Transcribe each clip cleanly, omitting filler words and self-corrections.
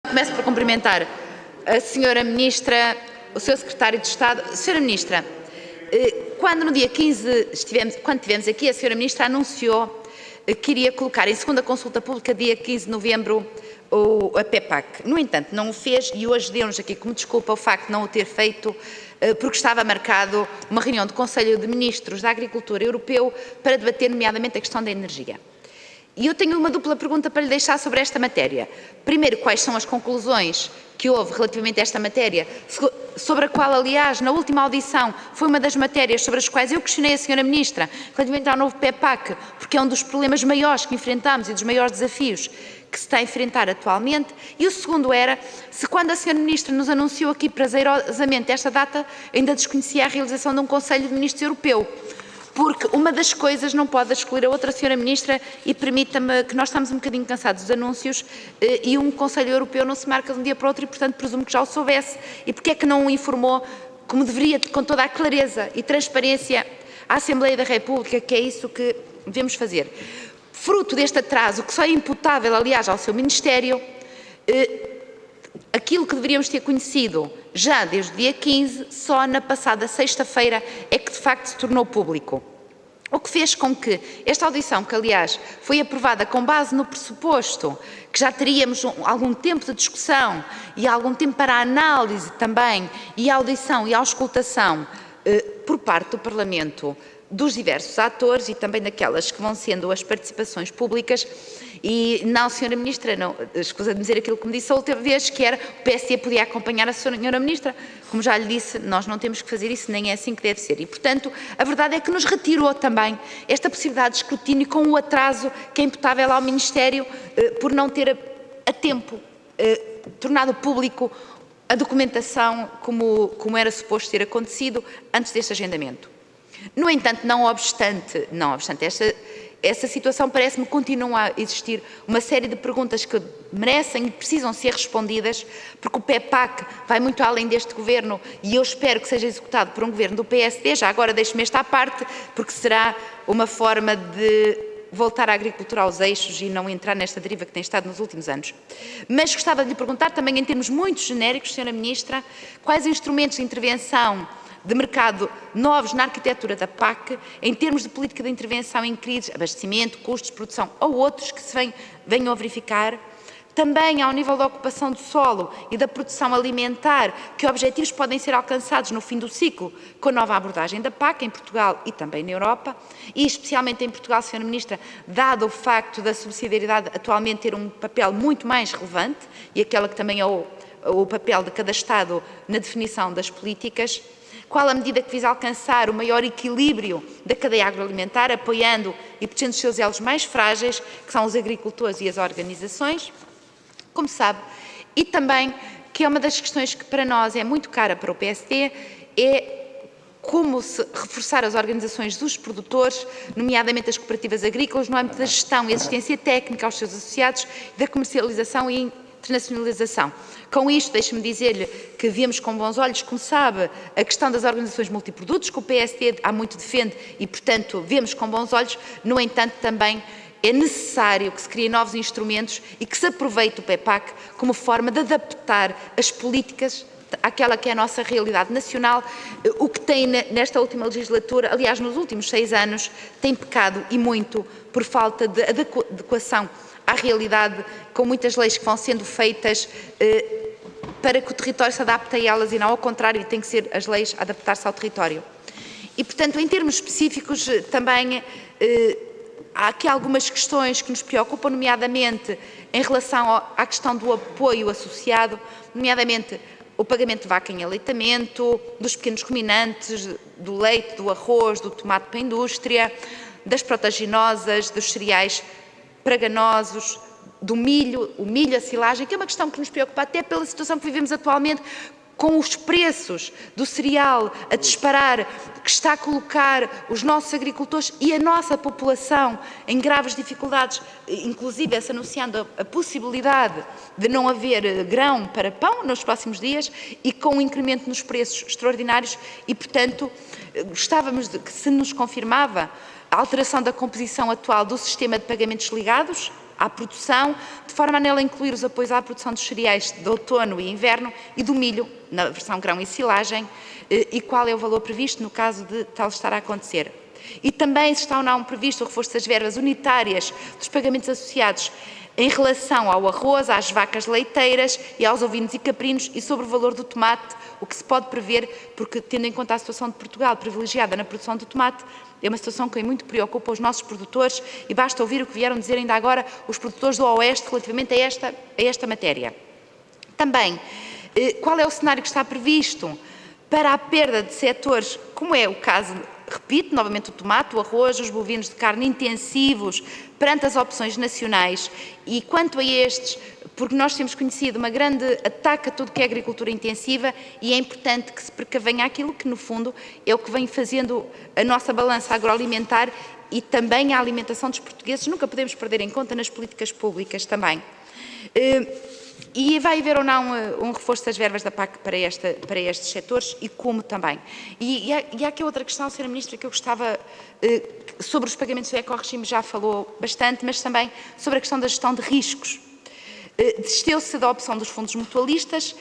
Começo por cumprimentar a senhora Ministra, o seu Secretário de Estado. Senhora Ministra, quando no dia 15 tivemos aqui, a senhora Ministra anunciou que iria colocar em segunda consulta pública, dia 15 de novembro, a PEPAC. No entanto, não o fez e hoje deu-nos aqui como desculpa o facto de não o ter feito, porque estava marcado uma reunião do Conselho de Ministros da Agricultura Europeu para debater nomeadamente a questão da energia. E eu tenho uma dupla pergunta para lhe deixar sobre esta matéria. Primeiro, quais são as conclusões que houve relativamente a esta matéria, sobre a qual, aliás, na última audição, foi uma das matérias sobre as quais eu questionei a senhora Ministra, relativamente ao novo PEPAC, porque é um dos problemas maiores que enfrentamos e dos maiores desafios que se está a enfrentar atualmente. E o segundo era, se quando a senhora Ministra nos anunciou aqui prazerosamente esta data, ainda desconhecia a realização de um Conselho de Ministros Europeu. Porque uma das coisas não pode excluir a outra, senhora Ministra, e permita-me que nós estamos um bocadinho cansados dos anúncios e um Conselho Europeu não se marca de um dia para o outro e, portanto, presumo que já o soubesse. E porque é que não o informou, como deveria, com toda a clareza e transparência, à Assembleia da República, que é isso que devemos fazer. Fruto deste atraso, que só é imputável, aliás, ao seu Ministério, aquilo que deveríamos ter conhecido já desde o dia 15, só na passada sexta-feira é que de facto se tornou público. O que fez com que esta audição, que aliás foi aprovada com base no pressuposto que já teríamos algum tempo de discussão e algum tempo para a análise também e a audição e a auscultação por parte do Parlamento dos diversos atores e também daquelas que vão sendo as participações públicas. E não, senhora Ministra, não, escusa de dizer aquilo que me disse a outra vez, que era o PSD podia acompanhar a senhora Ministra. Como já lhe disse, nós não temos que fazer isso, nem é assim que deve ser. E, portanto, a verdade é que nos retirou também esta possibilidade de escrutínio com o atraso que é imputável ao Ministério por não ter a tempo tornado público a documentação como era suposto ter acontecido antes deste agendamento. No entanto, não obstante essa situação, parece-me que continua a existir uma série de perguntas que merecem e precisam ser respondidas, porque o PEPAC vai muito além deste Governo e eu espero que seja executado por um Governo do PSD. Já agora deixe-me esta parte, porque será uma forma de voltar à agricultura aos eixos e não entrar nesta deriva que tem estado nos últimos anos. Mas gostava de lhe perguntar também, em termos muito genéricos, senhora Ministra, quais instrumentos de intervenção de mercado novos na arquitetura da PAC, em termos de política de intervenção em crises, abastecimento, custos de produção ou outros que se venham a verificar, também ao nível da ocupação do solo e da produção alimentar, que objetivos podem ser alcançados no fim do ciclo com a nova abordagem da PAC em Portugal e também na Europa, e especialmente em Portugal, senhora Ministra, dado o facto da subsidiariedade atualmente ter um papel muito mais relevante e aquela que também é o papel de cada Estado na definição das políticas. Qual a medida que visa alcançar o maior equilíbrio da cadeia agroalimentar, apoiando e protegendo os seus elos mais frágeis, que são os agricultores e as organizações, como sabe, e também, que é uma das questões que para nós é muito cara para o PSD, é como se reforçar as organizações dos produtores, nomeadamente as cooperativas agrícolas, no âmbito da gestão e assistência técnica aos seus associados, da comercialização e internacionalização. Com isto, deixe-me dizer-lhe que vemos com bons olhos, como sabe, a questão das organizações multiprodutos, que o PSD há muito defende e, portanto, vemos com bons olhos. No entanto, também é necessário que se criem novos instrumentos e que se aproveite o PEPAC como forma de adaptar as políticas àquela que é a nossa realidade nacional, o que tem nesta última legislatura, aliás, nos últimos 6 anos, tem pecado e muito por falta de adequação à realidade, com muitas leis que vão sendo feitas para que o território se adapte a elas e não ao contrário, tem que ser as leis a adaptar-se ao território. E, portanto, em termos específicos, também há aqui algumas questões que nos preocupam, nomeadamente em relação à questão do apoio associado, nomeadamente o pagamento de vaca em aleitamento, dos pequenos ruminantes, do leite, do arroz, do tomate para a indústria, das proteaginosas, dos cereais praganosos, do milho, o milho, a silagem, que é uma questão que nos preocupa até pela situação que vivemos atualmente, com os preços do cereal a disparar, que está a colocar os nossos agricultores e a nossa população em graves dificuldades, inclusive se anunciando a possibilidade de não haver grão para pão nos próximos dias e com um incremento nos preços extraordinários e, portanto, gostávamos que se nos confirmava a alteração da composição atual do sistema de pagamentos ligados à produção, de forma a nela incluir os apoios à produção dos cereais de outono e inverno e do milho, na versão grão e silagem, e qual é o valor previsto no caso de tal estar a acontecer. E também se está ou não previsto o reforço das verbas unitárias dos pagamentos associados em relação ao arroz, às vacas leiteiras e aos ovinos e caprinos e sobre o valor do tomate, o que se pode prever, porque tendo em conta a situação de Portugal privilegiada na produção do tomate, é uma situação que muito preocupa os nossos produtores e basta ouvir o que vieram dizer ainda agora os produtores do Oeste relativamente a esta matéria. Também, qual é o cenário que está previsto para a perda de setores, como é o caso, repito, novamente o tomate, o arroz, os bovinos de carne intensivos, perante as opções nacionais, e quanto a estes, porque nós temos conhecido uma grande ataque a tudo que é agricultura intensiva e é importante que se precavenha aquilo que, no fundo, é o que vem fazendo a nossa balança agroalimentar e também a alimentação dos portugueses, nunca podemos perder em conta nas políticas públicas também. E vai haver ou não um reforço das verbas da PAC para estes setores e como também. E há aqui outra questão, Sra. Ministra, que eu gostava, sobre os pagamentos do ecorregime já falou bastante, mas também sobre a questão da gestão de riscos. Desisteu-se da opção dos fundos mutualistas,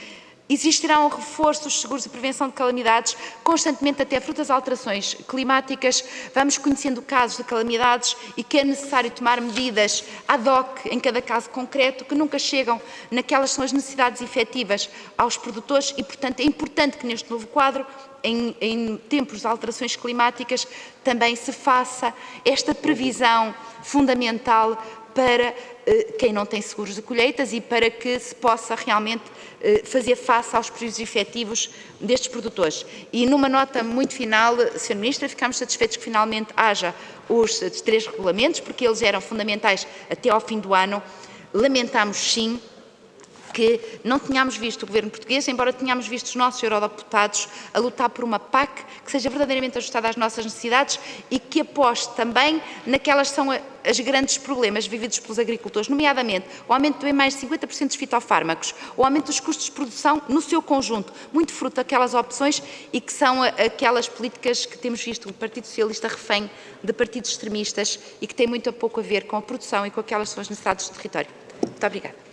existirá um reforço dos seguros de prevenção de calamidades, constantemente até fruto das alterações climáticas, vamos conhecendo casos de calamidades e que é necessário tomar medidas ad hoc em cada caso concreto, que nunca chegam naquelas que são as necessidades efetivas aos produtores e, portanto, é importante que neste novo quadro, em tempos de alterações climáticas, também se faça esta previsão fundamental para quem não tem seguros de colheitas e para que se possa realmente fazer face aos prejuízos efetivos destes produtores. E numa nota muito final, Sra. Ministra, ficamos satisfeitos que finalmente haja os 3 regulamentos, porque eles eram fundamentais até ao fim do ano. Lamentamos, sim, que não tínhamos visto o governo português, embora tenhamos visto os nossos eurodeputados a lutar por uma PAC que seja verdadeiramente ajustada às nossas necessidades e que aposte também naquelas que são os grandes problemas vividos pelos agricultores, nomeadamente o aumento em mais de 50% dos fitofármacos, o aumento dos custos de produção no seu conjunto, muito fruto daquelas opções e que são aquelas políticas que temos visto o Partido Socialista refém de partidos extremistas e que têm muito pouco a ver com a produção e com aquelas que são as necessidades do território. Muito obrigada.